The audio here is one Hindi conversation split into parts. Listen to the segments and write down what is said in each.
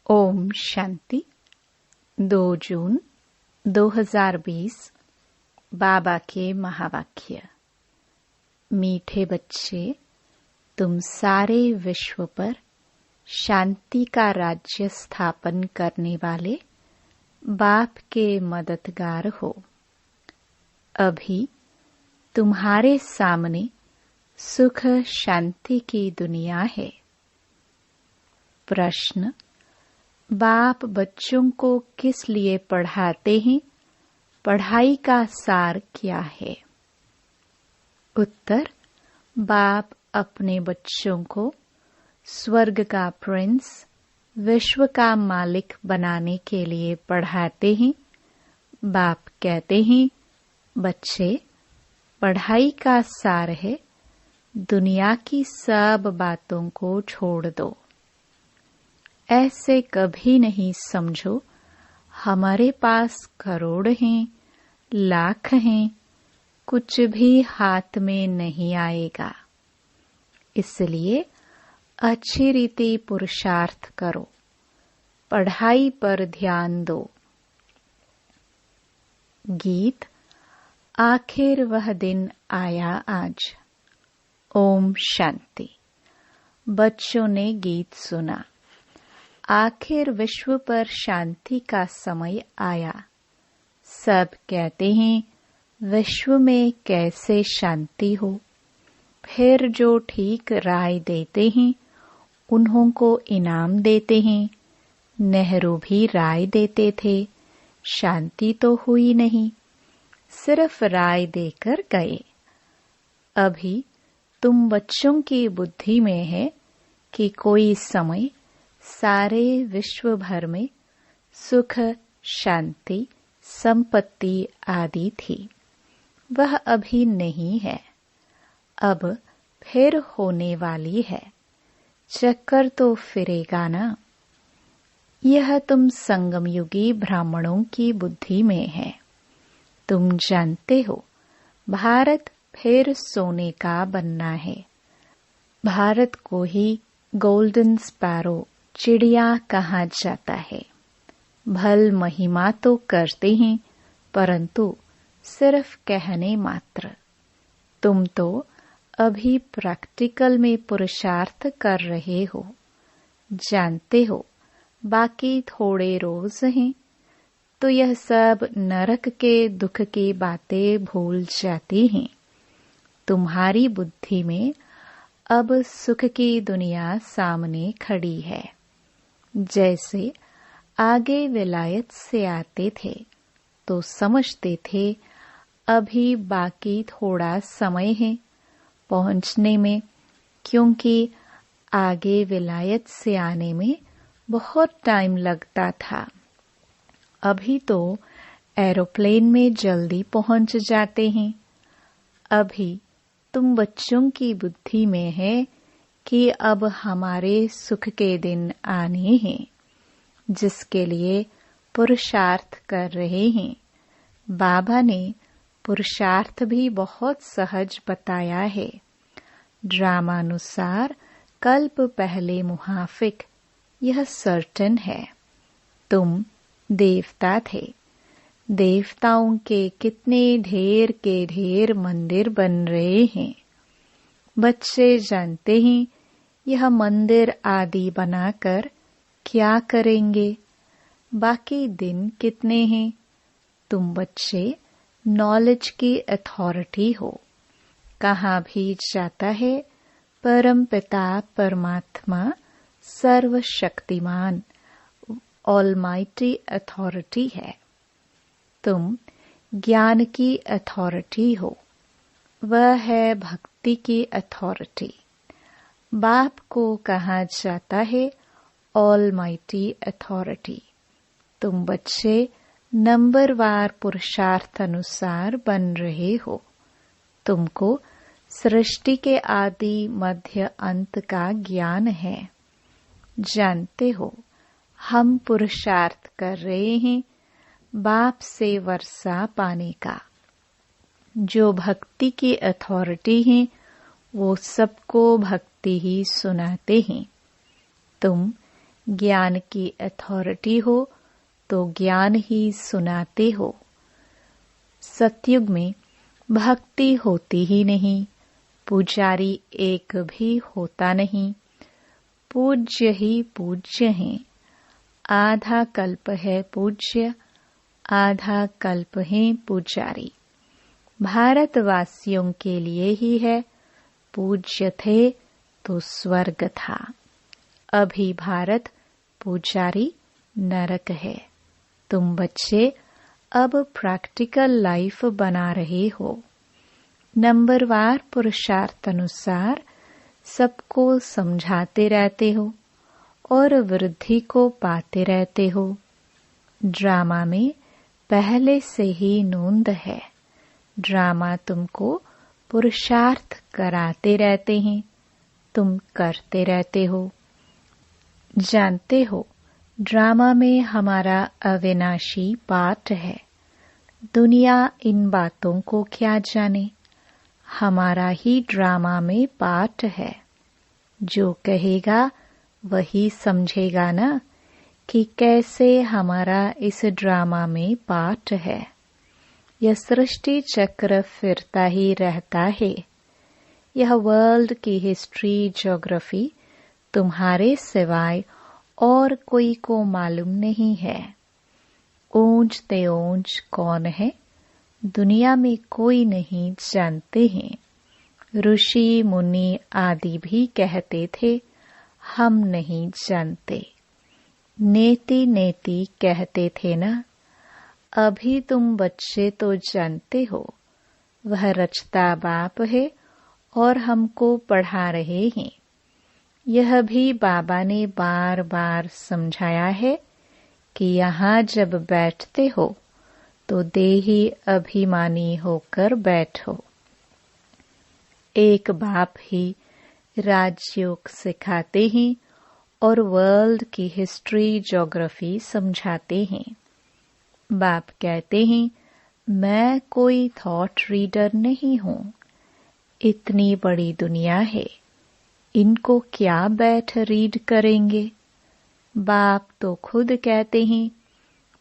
ओम शांति। 2 जून 2020 बाबा के महावाक्य। मीठे बच्चे, तुम सारे विश्व पर शांति का राज्य स्थापन करने वाले बाप के मददगार हो। अभी तुम्हारे सामने सुख शांति की दुनिया है। प्रश्न: बाप बच्चों को किस लिए पढ़ाते हैं? पढ़ाई का सार क्या है? उत्तर: बाप अपने बच्चों को स्वर्ग का प्रिंस, विश्व का मालिक बनाने के लिए पढ़ाते हैं। बाप कहते हैं, बच्चे, पढ़ाई का सार है दुनिया की सब बातों को छोड़ दो। ऐसे कभी नहीं समझो हमारे पास करोड़ हैं, लाख हैं, कुछ भी हाथ में नहीं आएगा। इसलिए अच्छी रीति पुरुषार्थ करो, पढ़ाई पर ध्यान दो। गीत: आखिर वह दिन आया आज। ओम शांति। बच्चों ने गीत सुना। आखिर विश्व पर शांति का समय आया। सब कहते हैं, विश्व में कैसे शांति हो। फिर जो ठीक राय देते हैं उन्हों को इनाम देते हैं। नेहरू भी राय देते थे, शांति तो हुई नहीं, सिर्फ राय देकर गए। अभी तुम बच्चों की बुद्धि में है कि कोई समय सारे विश्व भर में सुख, शांति, संपत्ति आदि थी। वह अभी नहीं है, अब फिर होने वाली है। चक्कर तो फिरेगा ना। यह तुम संगमयुगी ब्राह्मणों की बुद्धि में है। तुम जानते हो, भारत फिर सोने का बनना है। भारत को ही गोल्डन स्पैरो, चिड़िया कहा जाता है। भल महिमा तो करते हैं, परंतु सिर्फ कहने मात्र। तुम तो अभी प्रैक्टिकल में पुरुषार्थ कर रहे हो। जानते हो, बाकी थोड़े रोज हैं तो यह सब नरक के दुख की बातें भूल जाती हैं। तुम्हारी बुद्धि में अब सुख की दुनिया सामने खड़ी है। जैसे आगे विलायत से आते थे तो समझते थे अभी बाकी थोड़ा समय है पहुंचने में, क्योंकि आगे विलायत से आने में बहुत टाइम लगता था। अभी तो एरोप्लेन में जल्दी पहुंच जाते हैं। अभी तुम बच्चों की बुद्धि में है कि अब हमारे सुख के दिन आने हैं, जिसके लिए पुरुषार्थ कर रहे हैं। बाबा ने पुरुषार्थ भी बहुत सहज बताया है। ड्रामानुसार कल्प पहले मुहाफिक, यह सर्टेन है। तुम देवता थे। देवताओं के कितने ढेर के ढेर मंदिर बन रहे हैं। बच्चे जानते हैं यह मंदिर आदि बनाकर क्या करेंगे। बाकी दिन कितने हैं। तुम बच्चे नॉलेज की अथॉरिटी हो। कहाँ भी जाता है परम पिता परमात्मा सर्वशक्तिमान ऑलमाइटी अथॉरिटी है। तुम ज्ञान की अथॉरिटी हो, वह है भक्ति की अथॉरिटी। बाप को कहा जाता है ऑलमाइटी अथॉरिटी। तुम बच्चे नंबरवार पुरुषार्थ अनुसार बन रहे हो। तुमको सृष्टि के आदि मध्य अंत का ज्ञान है। जानते हो, हम पुरुषार्थ कर रहे हैं बाप से वर्षा पाने का। जो भक्ति की अथॉरिटी है वो सबको भक्ति ही सुनाते हैं। तुम ज्ञान की अथॉरिटी हो तो ज्ञान ही सुनाते हो। सतयुग में भक्ति होती ही नहीं, पुजारी एक भी होता नहीं, पूज्य ही पूज्य हैं। आधा कल्प है पूज्य, आधा कल्प है पुजारी। भारतवासियों के लिए ही है, पूज्य थे तो स्वर्ग था। अभी भारत पुजारी नरक है। तुम बच्चे अब प्रैक्टिकल लाइफ बना रहे हो। नंबरवार पुरुषार्थ अनुसार सबको समझाते रहते हो और वृद्धि को पाते रहते हो। ड्रामा में पहले से ही नोंद है। ड्रामा तुमको पुरुषार्थ कराते रहते हैं, तुम करते रहते हो। जानते हो ड्रामा में हमारा अविनाशी पार्ट है। दुनिया इन बातों को क्या जाने, हमारा ही ड्रामा में पार्ट है। जो कहेगा वही समझेगा ना कि कैसे हमारा इस ड्रामा में पार्ट है। यह सृष्टि चक्र फिरता ही रहता है। यह वर्ल्ड की हिस्ट्री ज्योग्राफी तुम्हारे सिवाय और कोई को मालूम नहीं है। ऊंच ते ऊंच कौन है, दुनिया में कोई नहीं जानते हैं। ऋषि मुनि आदि भी कहते थे हम नहीं जानते। नेति नेति कहते थे ना। अभी तुम बच्चे तो जानते हो, वह रचता बाप है और हमको पढ़ा रहे हैं। यह भी बाबा ने बार बार समझाया है कि यहाँ जब बैठते हो तो देही अभिमानी होकर बैठो। एक बाप ही राजयोग सिखाते हैं और वर्ल्ड की हिस्ट्री ज्योग्राफी समझाते हैं। बाप कहते हैं मैं कोई थॉट रीडर नहीं हूँ। इतनी बड़ी दुनिया है, इनको क्या बैठ रीड करेंगे। बाप तो खुद कहते हैं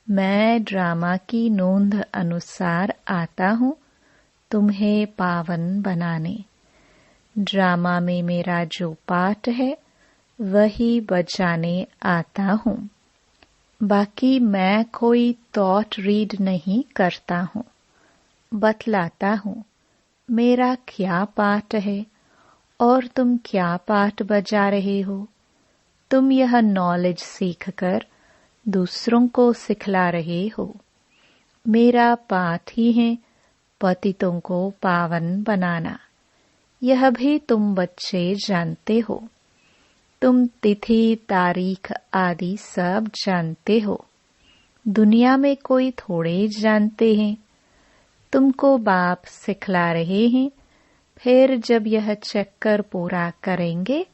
मैं ड्रामा की नोंद अनुसार आता हूँ तुम्हें पावन बनाने। ड्रामा में मेरा जो पार्ट है वही बजाने आता हूँ। बाकी मैं कोई थॉट रीड नहीं करता हूँ, बतलाता हूँ मेरा क्या पार्ट है और तुम क्या पार्ट बजा रहे हो। तुम यह नॉलेज सीखकर दूसरों को सिखला रहे हो। मेरा पाठ ही है पतितों को पावन बनाना। यह भी तुम बच्चे जानते हो। तुम तिथि तारीख आदि सब जानते हो। दुनिया में कोई थोड़े जानते हैं। तुमको बाप सिखला रहे हैं। फिर जब यह चक्कर पूरा करेंगे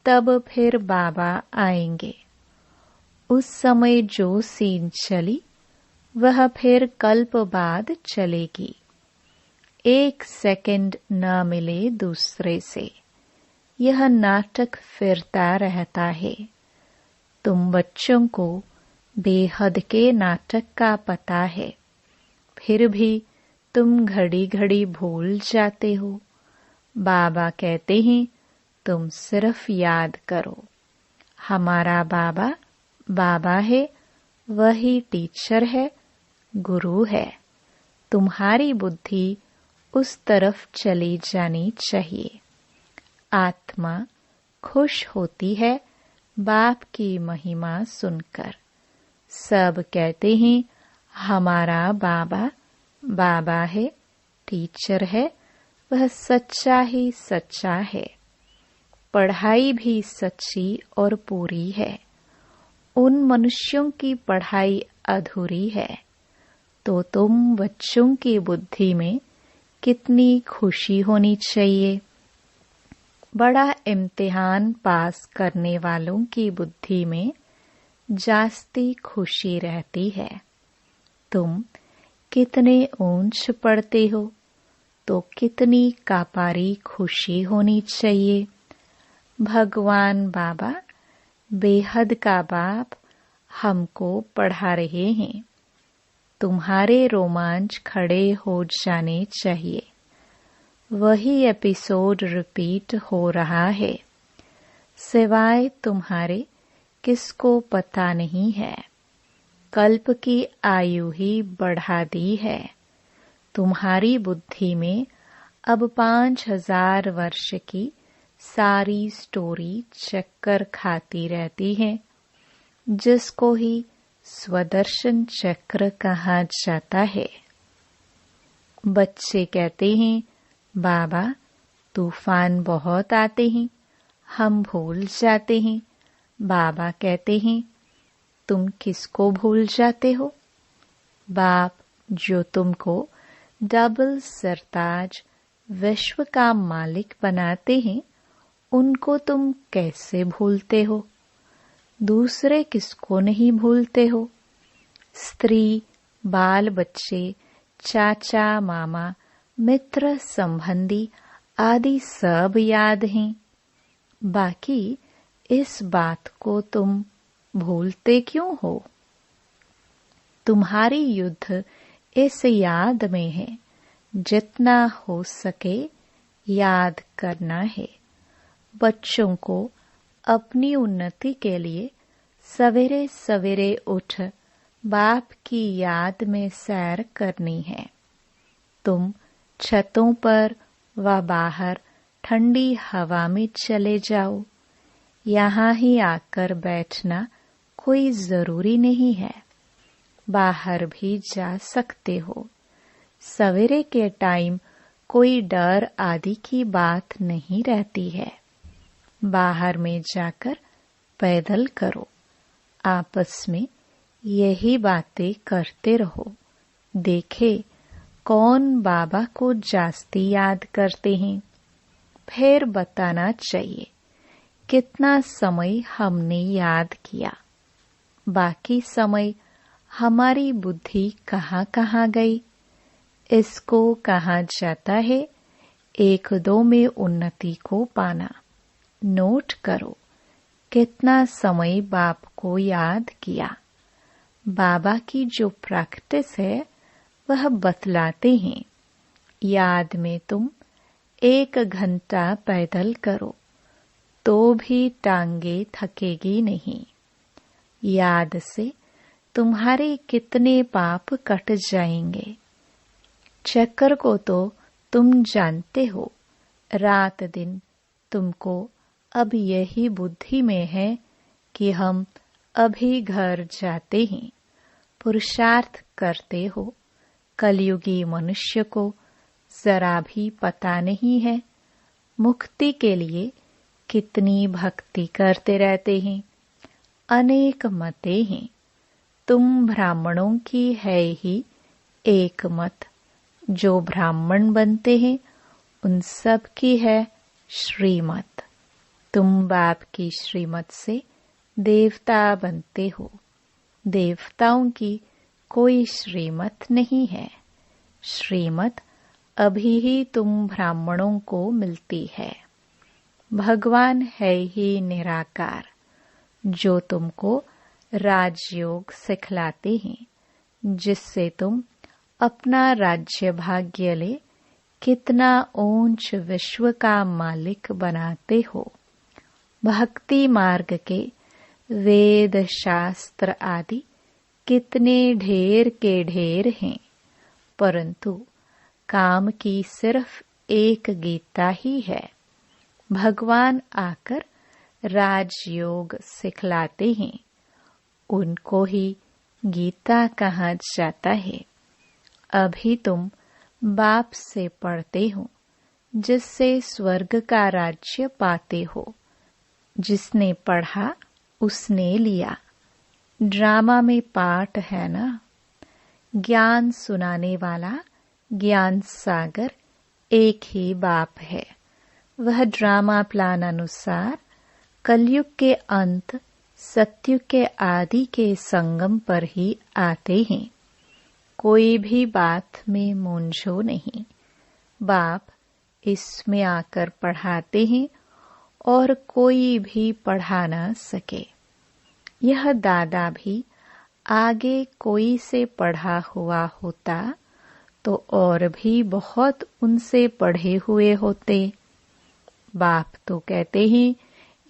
तब फिर बाबा आएंगे। उस समय जो सीन चली वह फिर कल्प बाद चलेगी। एक सेकंड न मिले दूसरे से। यह नाटक फिरता रहता है। तुम बच्चों को बेहद के नाटक का पता है, फिर भी तुम घड़ी घड़ी भूल जाते हो। बाबा कहते हैं तुम सिर्फ याद करो, हमारा बाबा बाबा है, वही टीचर है, गुरु है। तुम्हारी बुद्धि उस तरफ चली जानी चाहिए। आत्मा खुश होती है बाप की महिमा सुनकर। सब कहते हैं हमारा बाबा बाबा है, टीचर है, वह सच्चा ही सच्चा है। पढ़ाई भी सच्ची और पूरी है। उन मनुष्यों की पढ़ाई अधूरी है तो तुम बच्चों की बुद्धि में कितनी खुशी होनी चाहिए। बड़ा इम्तिहान पास करने वालों की बुद्धि में जास्ती खुशी रहती है। तुम कितने ऊंच पढ़ते हो तो कितनी कापारी खुशी होनी चाहिए। भगवान बाबा बेहद का बाप हमको पढ़ा रहे हैं। तुम्हारे रोमांच खड़े हो जाने चाहिए। वही एपिसोड रिपीट हो रहा है, सिवाय तुम्हारे किसको पता नहीं है। कल्प की आयु ही बढ़ा दी है। तुम्हारी बुद्धि में अब 5000 वर्ष की सारी स्टोरी चक्कर खाती रहती है, जिसको ही स्वदर्शन चक्र कहा जाता है। बच्चे कहते हैं, बाबा तूफान बहुत आते हैं, हम भूल जाते हैं। बाबा कहते हैं, तुम किसको भूल जाते हो? बाप जो तुमको डबल सरताज विश्व का मालिक बनाते हैं, उनको तुम कैसे भूलते हो? दूसरे किसको नहीं भूलते हो? स्त्री, बाल बच्चे, चाचा मामा, मित्र संबंधी आदि सब याद हैं। बाकी इस बात को तुम भूलते क्यों हो? तुम्हारी युद्ध इस याद में है। जितना हो सके याद करना है। बच्चों को अपनी उन्नति के लिए सवेरे सवेरे उठ बाप की याद में सैर करनी है। तुम छतों पर व बाहर ठंडी हवा में चले जाओ। यहाँ ही आकर बैठना कोई जरूरी नहीं है। बाहर भी जा सकते हो। सवेरे के टाइम कोई डर आदि की बात नहीं रहती है। बाहर में जाकर पैदल करो। आपस में यही बातें करते रहो। देखे कौन बाबा को जास्ती याद करते हैं। फिर बताना चाहिए कितना समय हमने याद किया। बाकी समय हमारी बुद्धि कहाँ कहाँ गई। इसको कहा जाता है 1-2 में उन्नति को पाना। नोट करो कितना समय बाप को याद किया। बाबा की जो प्रैक्टिस है वह बतलाते हैं। याद में तुम 1 घंटा पैदल करो तो भी टांगे थकेगी नहीं। याद से तुम्हारे कितने पाप कट जाएंगे। चक्कर को तो तुम जानते हो। रात दिन तुमको अब यही बुद्धि में है कि हम अभी घर जाते हैं। पुरुषार्थ करते हो। कलयुगी मनुष्य को जरा भी पता नहीं है मुक्ति के लिए कितनी भक्ति करते रहते हैं। अनेक मतें हैं। तुम ब्राह्मणों की है ही एक मत। जो ब्राह्मण बनते हैं उन सब की है श्रीमत। तुम बाप की श्रीमत से देवता बनते हो। देवताओं की कोई श्रीमत नहीं है। श्रीमत अभी ही तुम ब्राह्मणों को मिलती है। भगवान है ही निराकार, जो तुमको राजयोग सिखलाते हैं, जिससे तुम अपना राज्य भाग्य ले कितना ऊंच विश्व का मालिक बनाते हो। भक्ति मार्ग के वेद शास्त्र आदि कितने ढेर के ढेर हैं, परंतु काम की सिर्फ एक गीता ही है। भगवान आकर राजयोग सिखलाते हैं, उनको ही गीता कहा जाता है। अभी तुम बाप से पढ़ते हो, जिससे स्वर्ग का राज्य पाते हो। जिसने पढ़ा उसने लिया। ड्रामा में पाठ है ना। ज्ञान सुनाने वाला ज्ञान सागर एक ही बाप है। वह ड्रामा प्लान अनुसार कलयुग के अंत सत्युग के आदि के संगम पर ही आते हैं। कोई भी बात में मूंझो नहीं। बाप इसमें आकर पढ़ाते हैं और कोई भी पढ़ा न सके। यह दादा भी आगे कोई से पढ़ा हुआ होता तो और भी बहुत उनसे पढ़े हुए होते। बाप तो कहते हैं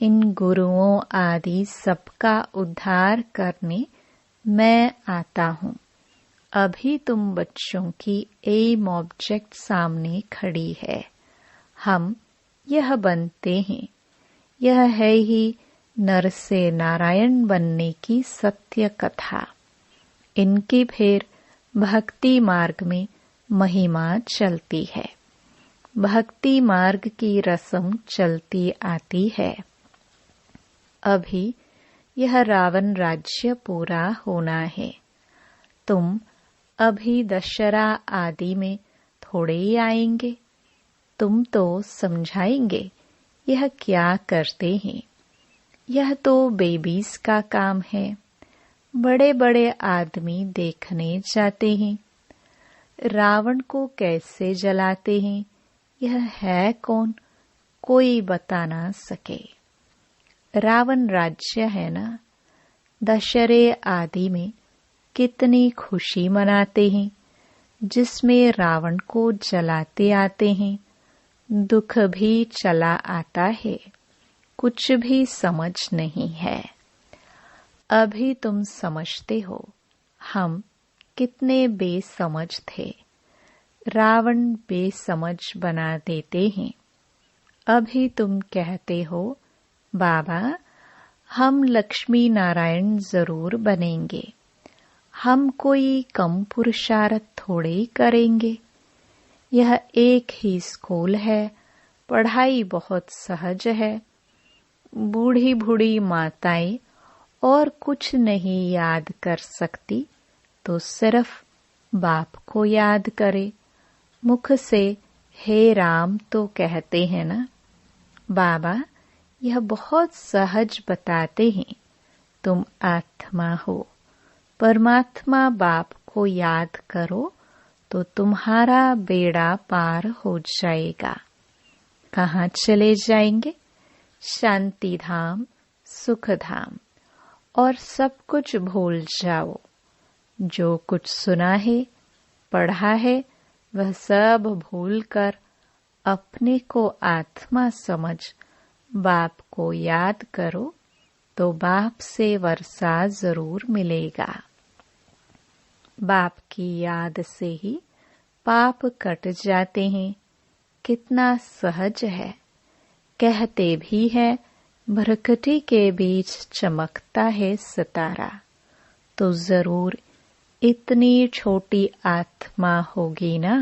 इन गुरुओं आदि सबका उद्धार करने मैं आता हूँ। अभी तुम बच्चों की एम ऑब्जेक्ट सामने खड़ी है। हम यह बनते हैं। यह है ही नर से नारायण बनने की सत्य कथा। इनकी फिर भक्ति मार्ग में महिमा चलती है। भक्ति मार्ग की रस्म चलती आती है। अभी यह रावण राज्य पूरा होना है। तुम अभी दशहरा आदि में थोड़े ही आएंगे। तुम तो समझाएंगे यह क्या करते हैं। यह तो बेबीज का काम है। बड़े बड़े आदमी देखने जाते हैं। रावण को कैसे जलाते हैं यह है कौन, कोई बता ना सके। रावण राज्य है ना। दशहरे आदि में कितनी खुशी मनाते हैं, जिसमें रावण को जलाते आते हैं। दुख भी चला आता है। कुछ भी समझ नहीं है। अभी तुम समझते हो हम कितने बेसमझ थे। रावण बेसमझ बना देते हैं। अभी तुम कहते हो बाबा हम लक्ष्मी नारायण जरूर बनेंगे। हम कोई कम पुरुषार्थ थोड़े करेंगे। यह एक ही स्कूल है। पढ़ाई बहुत सहज है। बूढ़ी बूढ़ी माताएं और कुछ नहीं याद कर सकती तो सिर्फ बाप को याद करे। मुख से हे राम तो कहते हैं ना। बाबा यह बहुत सहज बताते हैं। तुम आत्मा हो। परमात्मा बाप को याद करो तो तुम्हारा बेड़ा पार हो जाएगा। कहाँ चले जाएंगे? शांति धाम, सुख धाम। और सब कुछ भूल जाओ। जो कुछ सुना है, पढ़ा है, वह सब भूलकर अपने को आत्मा समझ बाप को याद करो तो बाप से वर्षा जरूर मिलेगा। बाप की याद से ही पाप कट जाते हैं। कितना सहज है। कहते भी है भरकटी के बीच चमकता है सितारा। तो जरूर इतनी छोटी आत्मा होगी ना।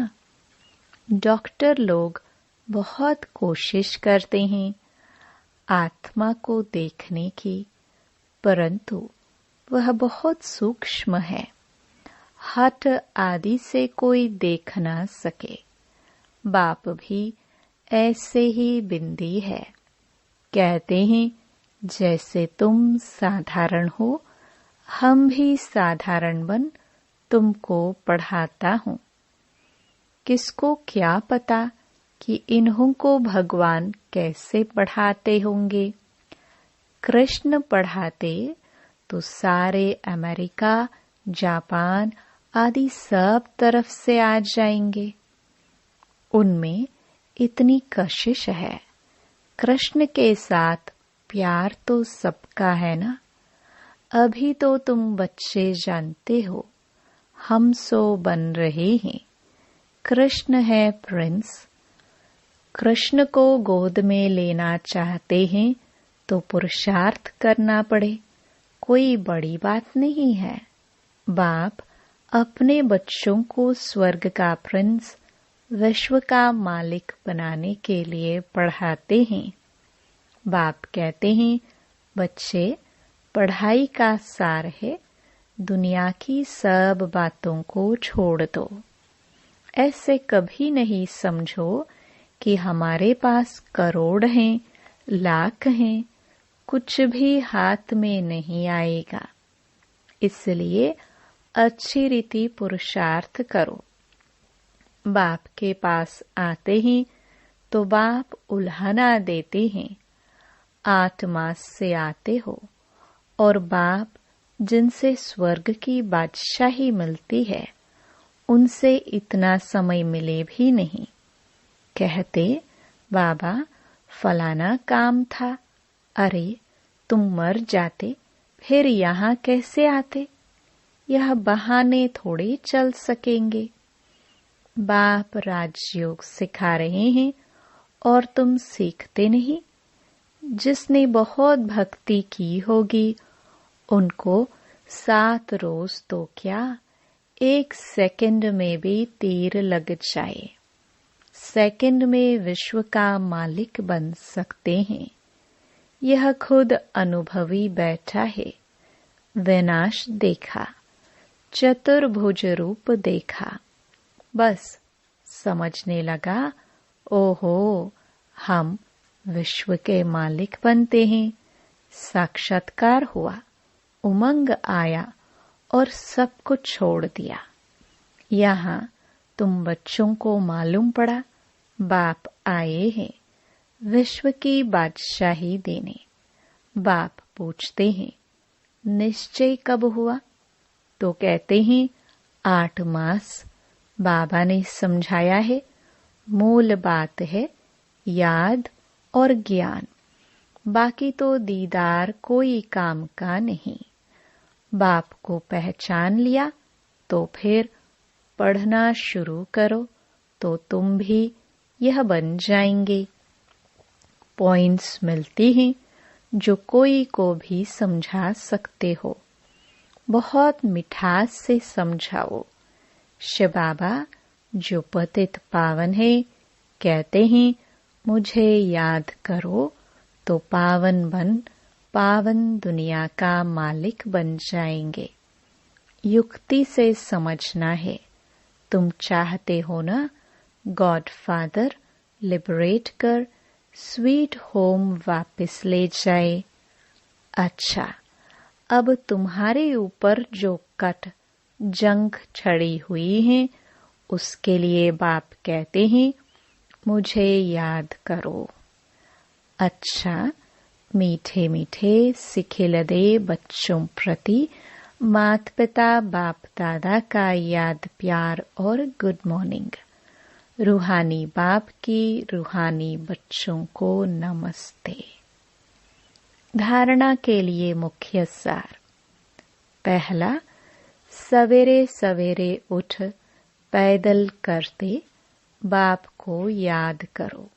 डॉक्टर लोग बहुत कोशिश करते हैं आत्मा को देखने की, परंतु वह बहुत सूक्ष्म है। हट आदि से कोई देख ना सके। बाप भी ऐसे ही बिंदी है। कहते हैं जैसे तुम साधारण हो, हम भी साधारण बन तुमको पढ़ाता हूँ। किसको क्या पता कि इन्हों को भगवान कैसे पढ़ाते होंगे। कृष्ण पढ़ाते तो सारे अमेरिका, जापान आदि सब तरफ से आ जाएंगे। उनमें इतनी कशिश है। कृष्ण के साथ प्यार तो सबका है ना। अभी तो तुम बच्चे जानते हो हम सो बन रहे हैं। कृष्ण है प्रिंस। कृष्ण को गोद में लेना चाहते हैं तो पुरुषार्थ करना पड़े। कोई बड़ी बात नहीं है। बाप अपने बच्चों को स्वर्ग का प्रिंस, विश्व का मालिक बनाने के लिए पढ़ाते हैं। बाप कहते हैं बच्चे पढ़ाई का सार है, दुनिया की सब बातों को छोड़ दो। ऐसे कभी नहीं समझो कि हमारे पास करोड़ हैं, लाख हैं, कुछ भी हाथ में नहीं आएगा। इसलिए अच्छी रीति पुरुषार्थ करो। बाप के पास आते हैं तो बाप उल्हाना देते हैं। 8 मास से आते हो और बाप जिनसे स्वर्ग की बादशाही मिलती है उनसे इतना समय मिले भी नहीं। कहते बाबा फलाना काम था, अरे तुम मर जाते फिर यहाँ कैसे आते? यह बहाने थोड़े चल सकेंगे। बाप राजयोग सिखा रहे हैं और तुम सीखते नहीं। जिसने बहुत भक्ति की होगी उनको 7 रोज तो क्या 1 सेकंड में भी तीर लग जाए, सेकंड में विश्व का मालिक बन सकते हैं। यह खुद अनुभवी बैठा है। विनाश देखा, चतुर्भुज रूप देखा, बस समझने लगा, ओहो हम विश्व के मालिक बनते हैं। साक्षात्कार हुआ, उमंग आया और सब कुछ छोड़ दिया। यहाँ तुम बच्चों को मालूम पड़ा बाप आए हैं विश्व की बादशाही देने। बाप पूछते हैं निश्चय कब हुआ? तो कहते हैं 8 मास। बाबा ने समझाया है मूल बात है याद और ज्ञान, बाकी तो दीदार कोई काम का नहीं। बाप को पहचान लिया तो फिर पढ़ना शुरू करो तो तुम भी यह बन जाएंगे। पॉइंट्स मिलती हैं जो कोई को भी समझा सकते हो। बहुत मिठास से समझाओ। शिव बाबा जो पतित पावन है कहते हैं मुझे याद करो तो पावन बन पावन दुनिया का मालिक बन जाएंगे। युक्ति से समझना है। तुम चाहते हो ना गॉड फादर लिबरेट कर स्वीट होम वापस ले जाए। अच्छा, अब तुम्हारे ऊपर जो कट जंग छड़ी हुई है उसके लिए बाप कहते हैं मुझे याद करो। अच्छा, मीठे मीठे सिखिलदे बच्चों प्रति माता पिता बाप दादा का याद प्यार और गुड मॉर्निंग। रूहानी बाप की रूहानी बच्चों को नमस्ते। धारणा के लिए मुख्य सार। पहला, सवेरे सवेरे उठ पैदल करते बाप को याद करो।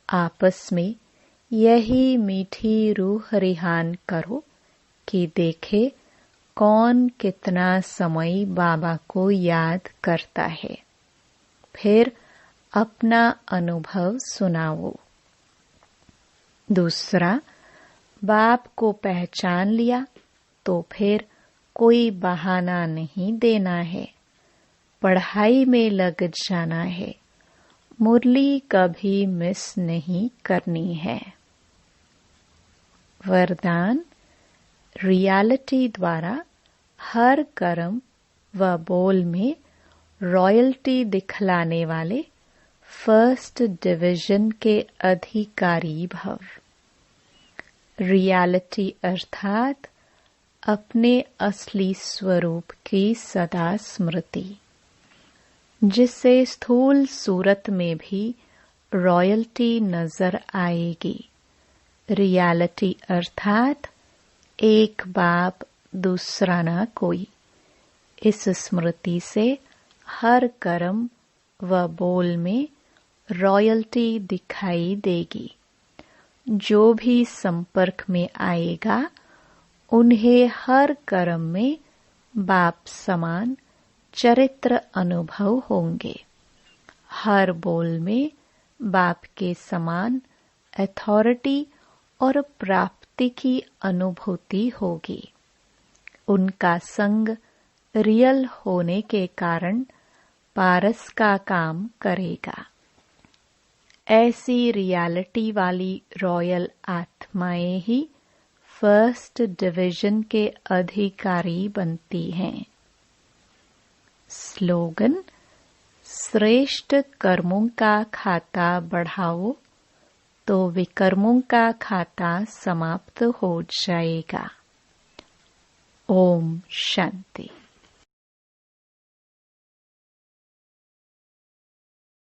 आपस में यही मीठी रूह रिहान करो कि देखे कौन कितना समय बाबा को याद करता है। फिर अपना अनुभव सुनाओ। दूसरा, बाप को पहचान लिया तो फिर कोई बहाना नहीं देना है। पढ़ाई में लग जाना है। मुरली कभी मिस नहीं करनी है। वरदान, रियलिटी द्वारा हर कर्म व बोल में रॉयल्टी दिखलाने वाले फर्स्ट डिवीजन के अधिकारी भव। रियलिटी अर्थात अपने असली स्वरूप की सदा स्मृति, जिससे स्थूल सूरत में भी रॉयल्टी नजर आएगी। रियलिटी अर्थात एक बाप दूसरा न कोई। इस स्मृति से हर कर्म व बोल में रॉयल्टी दिखाई देगी। जो भी संपर्क में आएगा उन्हें हर कर्म में बाप समान चरित्र अनुभव होंगे। हर बोल में बाप के समान अथॉरिटी और प्राप्ति की अनुभूति होगी। उनका संग रियल होने के कारण पारस का काम करेगा। ऐसी रियलिटी वाली रॉयल आत्माएं ही फर्स्ट डिवीजन के अधिकारी बनती हैं। स्लोगन, श्रेष्ठ कर्मों का खाता बढ़ाओ तो विकर्मों का खाता समाप्त हो जाएगा। ओम शांति।